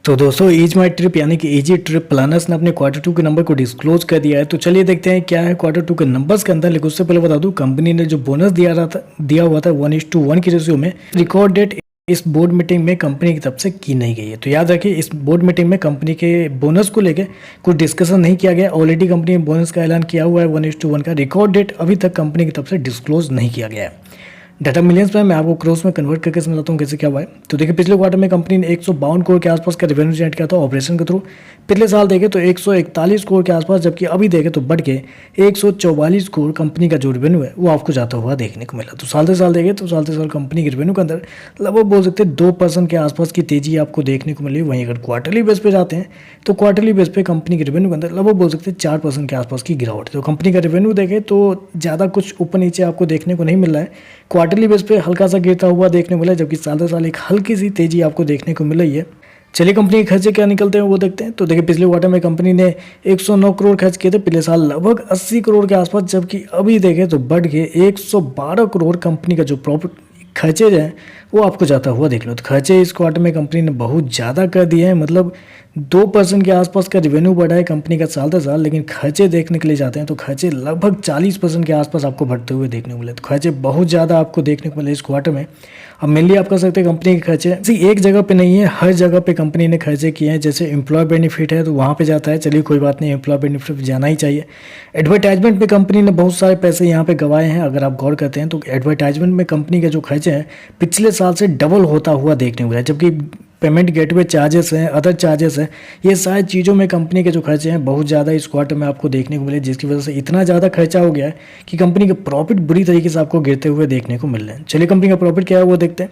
तो दोस्तों ईज माई ट्रिप यानी कि इजी ट्रिप प्लानर्स ने अपने क्वार्टर 2 के नंबर को डिस्क्लोज कर दिया है। तो चलिए देखते हैं क्या है क्वार्टर 2 के नंबर्स के अंदर। लेकिन उससे पहले बता दूं, कंपनी ने जो बोनस दिया हुआ था 1:1 की रेशियो में, रिकॉर्ड डेट इस बोर्ड मीटिंग में कंपनी की तरफ से की नहीं गई है। तो याद रखिए, इस बोर्ड मीटिंग में कंपनी के बोनस को लेकर कुछ डिस्कशन नहीं किया गया। ऑलरेडी कंपनी ने बोनस का ऐलान किया हुआ है 1:1 का। रिकॉर्ड डेट अभी तक कंपनी की तरफ से डिस्क्लोज नहीं किया गया है। डाटा मिलियंस में मैं आपको क्रोस में कन्वर्ट करके समझाता हूँ कैसे क्या हुआ है। तो देखिए, पिछले क्वार्टर में कंपनी ने 152 करोड़ के आसपास का रेवेन्यू जनरेट किया था ऑपरेशन के थ्रू। पिछले साल देखें तो 141 करोड़ के आसपास, जबकि अभी देखें तो बढ़ के 144 करोड़ कंपनी का जो रेवेन्यू है वो आपको जाता हुआ देखने को मिला। तो साल से साल देखें तो साल से साल कंपनी के रेवेन्यू के अंदर लगभग बोल सकते हैं 2% के आसपास की तेजी आपको देखने को मिली। वहीं अगर क्वार्टरली बेस पे जाते हैं तो क्वार्टरली बेस पे कंपनी के रेवेन्यू के अंदर लगभग बोल सकते हैं 4% के आसपास की गिरावट है। तो कंपनी का रेवेन्यू देखें तो ज़्यादा कुछ ऊपर नीचे आपको देखने को नहीं मिल रहा है। क्वार्टरली बेस पे हल्का सा गिरता हुआ देखने को मिला, जबकि साल से साल एक हल्की सी तेजी आपको देखने को मिल रही है। चलिए कंपनी के खर्चे क्या निकलते हैं वो देखते हैं। तो देखिए, पिछले क्वार्टर में कंपनी ने 109 करोड़ खर्च किए थे, पिछले साल लगभग 80 करोड़ के आसपास, जबकि अभी देखें तो बढ़ के 112 करोड़ कंपनी का जो प्रॉफिट खर्चे हैं वो आपको जाता हुआ देख लो। तो खर्चे इस क्वार्टर में कंपनी ने बहुत ज़्यादा कर दिए हैं, मतलब 2% के आसपास का रेवेन्यू बढ़ा है कंपनी का साल दर साल, लेकिन खर्चे देखने के लिए जाते हैं तो खर्चे लगभग 40% के आसपास आपको बढ़ते हुए देखने को मिले। तो खर्चे बहुत ज़्यादा आपको देखने को मिले इस क्वार्टर में। अब मेनली आप कह सकते हैं कंपनी के खर्चे किसी एक जगह पे नहीं है, हर जगह पे कंपनी ने खर्चे किए हैं। जैसे एम्प्लॉय बेनिफिट है तो वहाँ पे जाता है, चलिए कोई बात नहीं, एम्प्लॉय बेनिफिट जाना ही चाहिए। एडवर्टाइजमेंट में कंपनी ने बहुत सारे पैसे यहाँ पे गंवाए हैं। अगर आप गौर करते हैं तो एडवर्टाइजमेंट में कंपनी के जो खर्चे हैं पिछले साल से डबल होता हुआ देखने को मिला, जबकि पेमेंट गेटवे चार्जेस हैं, अदर चार्जेस हैं, ये सारी चीज़ों में कंपनी के जो खर्चे हैं बहुत ज़्यादा इस क्वार्टर में आपको देखने को मिले, जिसकी वजह से इतना ज़्यादा खर्चा हो गया है कि कंपनी के प्रॉफिट बुरी तरीके से आपको गिरते हुए देखने को मिल रहे हैं। चलिए कंपनी का प्रॉफिट क्या है वो देखते हैं।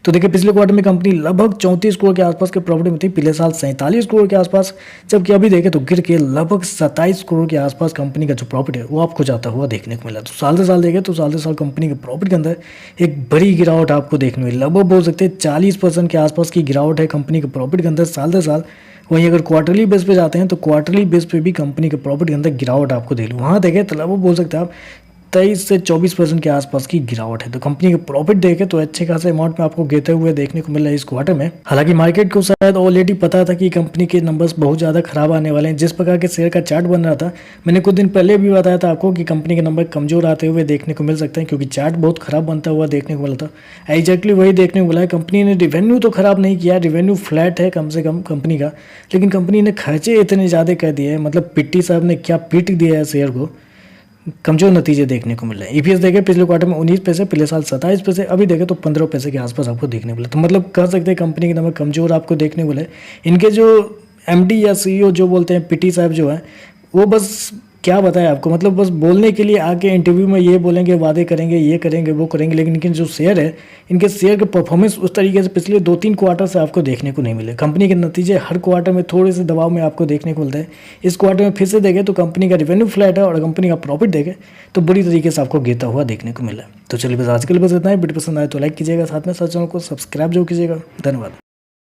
तो देखिए, पिछले क्वार्टर में कंपनी लगभग 34 करोड़ के आसपास के प्रॉफिट में थी, पिछले साल 47 करोड़ के आसपास, जबकि अभी देखें तो गिर के लगभग 27 करोड़ के आसपास कंपनी का जो प्रॉफिट है वो आपको जाता हुआ देखने को मिला। तो साल से साल देखें तो साल से साल कंपनी के प्रॉफिट के अंदर एक बड़ी गिरावट आपको देखने मिली, लगभग बोल सकते हैं 40% के आसपास की गिरावट है कंपनी के प्रॉफिट के अंदर साल से साल। वहीं अगर क्वार्टरली बेस पे जाते हैं तो क्वार्टरली बेस पे भी कंपनी के प्रॉफिट के अंदर गिरावट आपको देख लो, वहाँ देखें तो लगभग बोल सकते हैं आप 23 से 24% के आसपास की गिरावट है। तो कंपनी के प्रॉफिट देखें तो अच्छे खासे अमाउंट में आपको गिरते हुए देखने को मिला है इस क्वार्टर में। हालांकि मार्केट को शायद ऑलरेडी पता था कि कंपनी के नंबर्स बहुत ज़्यादा खराब आने वाले हैं। जिस प्रकार के शेयर का चार्ट बन रहा था, मैंने कुछ दिन पहले भी बताया था आपको कि कंपनी के नंबर कमजोर आते हुए देखने को मिल सकते हैं, क्योंकि चार्ट बहुत खराब बनता हुआ देखने को मिला था। एग्जैक्टली वही देखने को मिला है। कंपनी ने रिवेन्यू तो खराब नहीं किया, रिवेन्यू फ्लैट है कम से कम कंपनी का, लेकिन कंपनी ने खर्चे इतने ज़्यादा कर दिए हैं, मतलब पिट्टी साहब ने क्या पीट दिया है शेयर को, कमजोर नतीजे देखने को मिल रहे हैं। ईपीएस देखें पिछले क्वार्टर में 19 पैसे, पिछले साल 27 पैसे, अभी देखें तो 15 पैसे के आसपास आपको देखने को मिला। तो मतलब कह सकते हैं कंपनी के नंबर कमजोर आपको देखने को मिले। इनके जो एमडी या सीईओ जो बोलते हैं पिटी साहब जो है, वो बस क्या बताएं आपको, मतलब बस बोलने के लिए आके इंटरव्यू में ये बोलेंगे, वादे करेंगे, ये करेंगे, वो करेंगे, लेकिन इनके जो शेयर है, इनके शेयर के परफॉर्मेंस उस तरीके से पिछले 2-3 क्वार्टर से आपको देखने को नहीं मिले। कंपनी के नतीजे हर क्वार्टर में थोड़े से दबाव में आपको देखने को मिलते हैं। इस क्वार्टर में फिर से देखें तो कंपनी का रेवेन्यू फ्लैट है और कंपनी का प्रॉफिट देखें तो बुरी तरीके से आपको गिरता हुआ देखने को मिला है। तो चलिए बस आज के लिए बस इतना ही। वीडियो पसंद आए तो लाइक कीजिएगा, साथ में चैनल को सब्सक्राइब जरूर कीजिएगा। धन्यवाद।